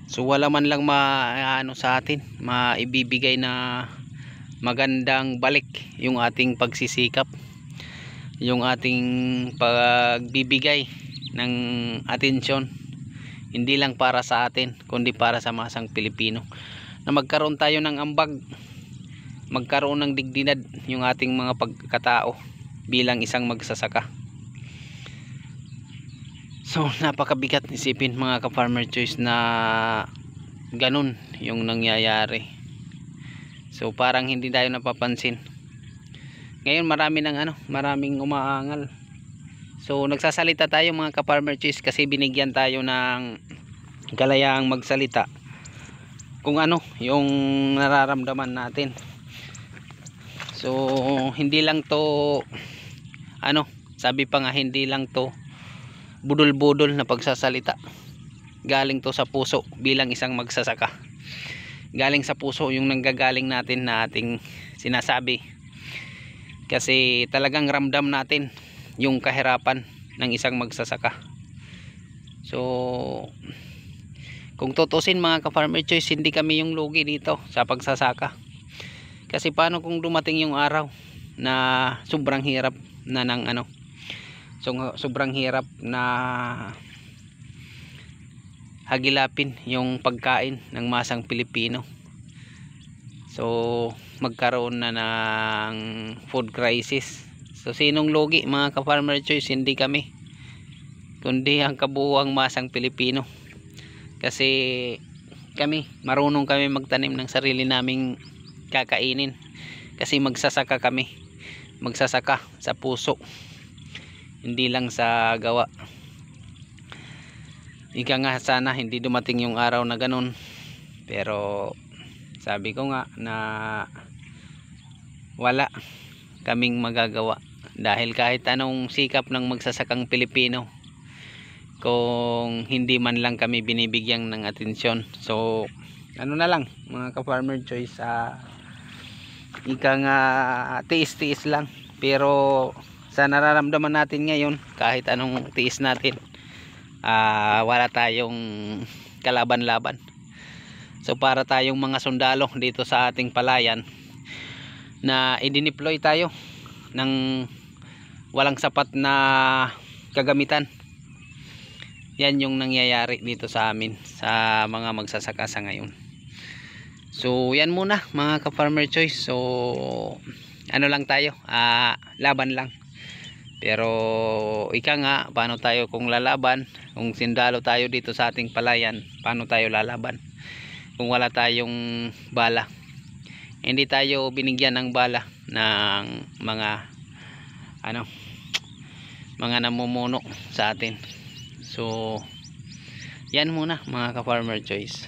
So wala man lang ano sa atin, maibibigay na magandang balik yung ating pagsisikap, yung ating pagbibigay ng atensyon, hindi lang para sa atin kundi para sa masang Pilipino, na magkaroon tayo ng ambag, magkaroon ng dignidad yung ating mga pagkatao bilang isang magsasaka. So napakabigat isipin mga ka-Farmer Choice na ganun yung nangyayari. So parang hindi tayo napapansin. Ngayon maraming umaangal. So nagsasalita tayo mga ka-Farmer Choice kasi binigyan tayo ng kalayaang magsalita kung ano yung nararamdaman natin. So hindi lang to sabi pa nga, hindi lang to budol-budol na pagsasalita, galing to sa puso bilang isang magsasaka. Galing sa puso yung nanggagaling natin na ating sinasabi, kasi talagang ramdam natin yung kahirapan ng isang magsasaka. So kung tutusin mga ka-Farmer Choice, hindi kami yung lugi dito sa pagsasaka. Kasi paano kung dumating yung araw na sobrang hirap na sobrang hirap na hagilapin yung pagkain ng masang Pilipino. So magkaroon na ng food crisis. So sinong lugi mga ka-Farmer Choice? Hindi kami, kundi ang kabuuang masang Pilipino. Kasi marunong kami magtanim ng sarili naming kakainin, kasi magsasaka kami, magsasaka sa puso, hindi lang sa gawa. Ika nga, sana hindi dumating yung araw na ganun, pero sabi ko nga na wala kaming magagawa, dahil kahit anong sikap ng magsasakang Pilipino, kung hindi man lang kami binibigyan ng atensyon, so na lang mga ka-Farmer Choice, ika nga tiis-tiis lang. Pero sa nararamdaman natin ngayon, kahit anong tiis natin, wala tayong kalaban-laban. So para tayong mga sundalo dito sa ating palayan, na i-deploy tayo ng walang sapat na kagamitan. Yan yung nangyayari dito sa amin, sa mga magsasaka sa ngayon. So yan muna mga ka-Farmer Choice. So lang tayo, laban lang. Pero ika nga, paano tayo kung lalaban, kung sindalo tayo dito sa ating palayan, paano tayo lalaban kung wala tayong bala? Hindi tayo binigyan ng bala ng mga namumuno sa atin. So yan muna mga ka-Farmer Choice.